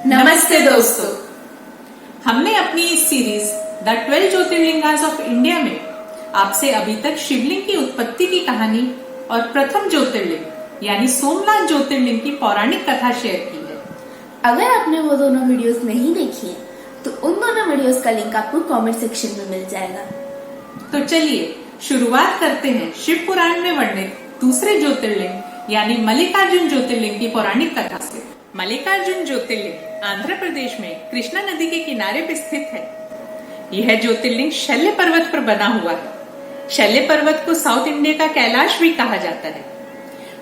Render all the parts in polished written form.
नमस्ते दोस्तों, हमने अपनी इस सीरीज द 12 ज्योतिर्लिंगास ऑफ इंडिया में आपसे अभी तक शिवलिंग की उत्पत्ति की कहानी और प्रथम ज्योतिर्लिंग यानी सोमनाथ ज्योतिर्लिंग की पौराणिक कथा शेयर की है। अगर आपने वो दोनों वीडियोस नहीं देखी है तो उन दोनों वीडियोस का लिंक आपको कमेंट सेक्शन में मिल जाएगा। तो चलिए शुरुआत करते हैं शिव पुराण में वर्णित दूसरे ज्योतिर्लिंग यानी मल्लिकार्जुन ज्योतिर्लिंग की पौराणिक कथा से। मल्लिकार्जुन ज्योतिर्लिंग आंध्र प्रदेश में कृष्णा नदी के किनारे पर स्थित है। यह ज्योतिर्लिंग शल्य पर्वत पर बना हुआ है। शल्य पर्वत को साउथ इंडिया का कैलाश भी कहा जाता है।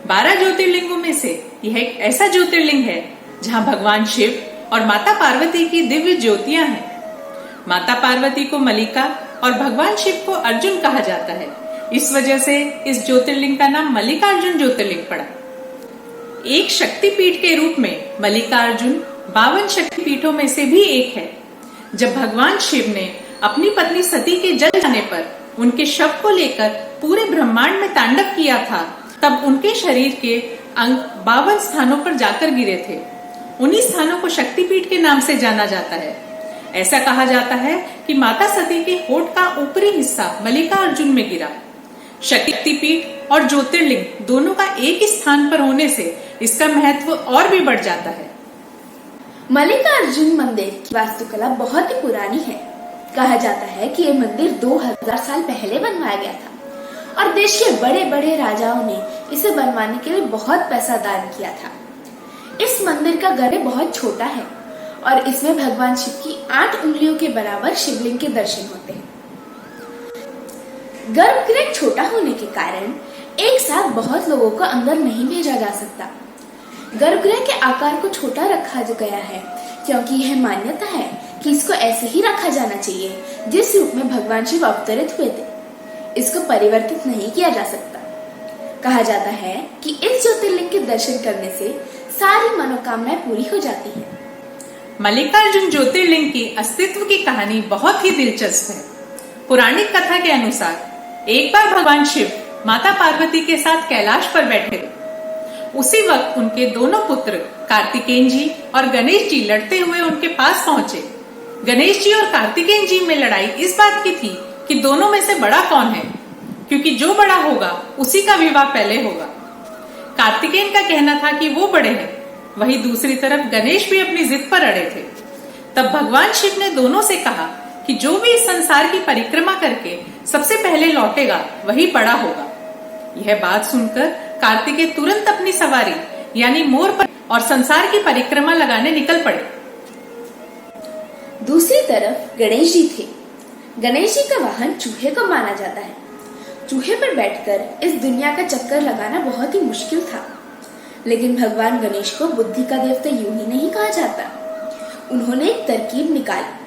12 ज्योतिर्लिंगों में से यह एक ऐसा ज्योतिर्लिंग है जहां भगवान शिव और माता पार्वती की दिव्य ज्योतियां हैं। माता पार्वती को मल्लिका और भगवान शिव को अर्जुन कहा जाता है। इस वजह से इस ज्योतिर्लिंग का नाम मल्लिकार्जुन ज्योतिर्लिंग पड़ा। एक शक्तिपीठ के रूप में मल्लिकार्जुन 52 शक्तिपीठों में से भी एक है। जब भगवान शिव ने अपनी पत्नी सती के जल जाने पर उनके शव को लेकर पूरे ब्रह्मांड में तांडव किया था, तब उनके शरीर के अंग 52 स्थानों पर जाकर गिरे थे। उन्हीं स्थानों को शक्तिपीठ के नाम से जाना जाता है। ऐसा कहा जाता है कि माता सती के होठ का ऊपरी हिस्सा मल्लिकार्जुन में गिरा। शक्तिपीठ और ज्योतिर्लिंग दोनों का एक ही स्थान पर होने से इसका महत्व और भी बढ़ जाता है। मल्लिकार्जुन मंदिर की वास्तुकला बहुत ही पुरानी है। कहा जाता है कि ये मंदिर 2000 साल पहले बनवाया गया था और देश के बड़े बड़े राजाओं ने इसे बनवाने के लिए बहुत पैसा दान किया था। इस मंदिर का गर्भ बहुत छोटा है और इसमें भगवान शिव की 8 उंगलियों के बराबर शिवलिंग के दर्शन होते हैं। गर्भगृह छोटा होने के कारण एक साथ बहुत लोगों को अंदर नहीं भेजा जा सकता। गर्भगृह के आकार को छोटा रखा गया है क्योंकि यह मान्यता है कि इसको ऐसे ही रखा जाना चाहिए जिस रूप में भगवान शिव अवतरित हुए थे। इसको परिवर्तित नहीं किया जा सकता। कहा जाता है कि इस ज्योतिर्लिंग के दर्शन करने से सारी मनोकामनाएं पूरी हो जाती हैं। मल्लिकार्जुन ज्योतिर्लिंग की अस्तित्व की कहानी बहुत ही दिलचस्प है। पौराणिक कथा के अनुसार एक बार भगवान शिव माता पार्वती के साथ कैलाश पर बैठे थे। उसी वक्त उनके दोनों पुत्र कार्तिकेय जी और गणेश जी लड़ते हुए उनके पास पहुंचे। गणेश जी और कार्तिकेय जी में लड़ाई इस बात की थी कि दोनों में से बड़ा कौन है, क्योंकि जो बड़ा होगा उसी का विवाह पहले होगा। कार्तिकेय का कहना था कि वो बड़े हैं, वहीं दूसरी तरफ गणेश भी अपनी जिद पर अड़े थे। तब भगवान शिव ने दोनों से कहा कि जो भी इस संसार की परिक्रमा करके सबसे पहले लौटेगा वही बड़ा होगा। यह बात सुनकर कार्तिकेय तुरंत अपनी सवारी यानी मोर पर और संसार की परिक्रमा लगाने निकल पड़े। दूसरी तरफ गणेश जी थे। गणेश जी का वाहन चूहे को माना जाता है। चूहे पर बैठकर इस दुनिया का चक्कर लगाना बहुत ही मुश्किल था, लेकिन भगवान गणेश को बुद्धि का देवता यूं ही नहीं कहा जाता। उन्होंने एक तरकीब निकाली।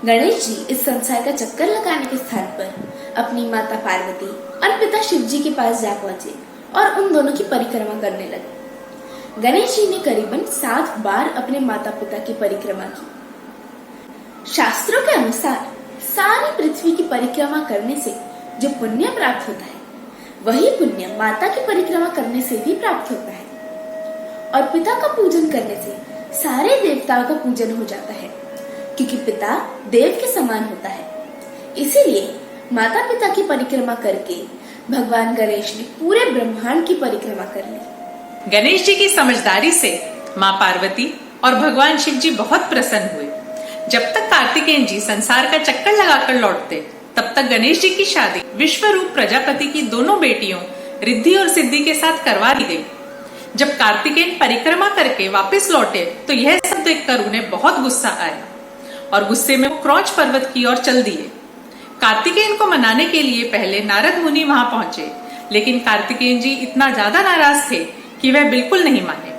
गणेश जी इस संसार का चक्कर लगाने के स्थान पर अपनी माता पार्वती और पिता शिव जी के पास जा पहुंचे और उन दोनों की परिक्रमा करने लगे। गणेश जी ने करीबन 7 बार अपने माता पिता की परिक्रमा की। शास्त्रों के अनुसार सारी पृथ्वी की परिक्रमा करने से जो पुण्य प्राप्त होता है, वही पुण्य माता की परिक्रमा करने से भी प्राप्त होता है। और पिता का पूजन करने से सारे देवताओं का पूजन हो जाता है, क्योंकि पिता देव के समान होता है। इसीलिए माता पिता की परिक्रमा करके भगवान गणेश ने पूरे ब्रह्मांड की परिक्रमा कर ली। गणेश जी की समझदारी से माँ पार्वती और भगवान शिव जी बहुत प्रसन्न हुए। जब तक कार्तिकेय जी संसार का चक्कर लगाकर लौटते, तब तक गणेश जी की शादी विश्वरूप प्रजापति की दोनों बेटियों रिद्धि और सिद्धि के साथ करवा दी गई। जब कार्तिकेय परिक्रमा करके वापस लौटे तो यह सब देखकर उन्हें बहुत गुस्सा आया और गुस्से में वो क्रौच पर्वत की ओर चल दिए। कार्तिकेय को मनाने के लिए पहले नारद मुनि वहां पहुंचे, लेकिन कार्तिकेय जी इतना ज्यादा नाराज थे कि वह बिल्कुल नहीं माने।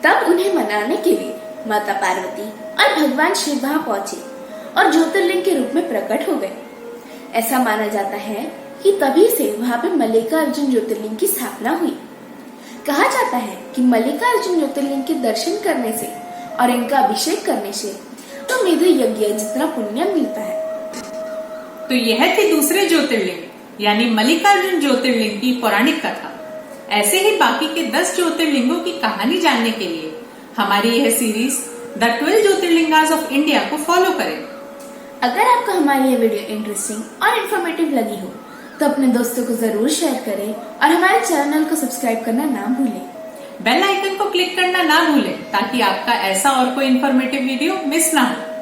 तब उन्हें मनाने के लिए माता पार्वती और भगवान शिव वहां पहुंचे और ज्योतिर्लिंग के रूप में प्रकट हो गए। ऐसा माना जाता है कि तभी से वहां पे मल्लिकार्जुन ज्योतिर्लिंग की स्थापना हुई। कहा जाता है कि मल्लिकार्जुन ज्योतिर्लिंग के दर्शन करने से और इनका अभिषेक करने से तो मेधे यज्ञ जितना पुण्य मिलता है। तो यह थी दूसरे ज्योतिर्लिंग यानी मल्लिकार्जुन ज्योतिर्लिंग की पौराणिक कथा। ऐसे ही बाकी के 10 ज्योतिर्लिंगों की कहानी जानने के लिए हमारी यह सीरीज द 12 ज्योतिर्लिंगास ऑफ इंडिया को फॉलो करें। अगर आपको हमारी ये वीडियो इंटरेस्टिंग और इन्फॉर्मेटिव लगी हो तो अपने दोस्तों को जरूर शेयर करें और हमारे चैनल को सब्सक्राइब करना ना भूलें। बेल आइकन को क्लिक करना ना भूलें ताकि आपका ऐसा और कोई इन्फॉर्मेटिव वीडियो मिस ना हो।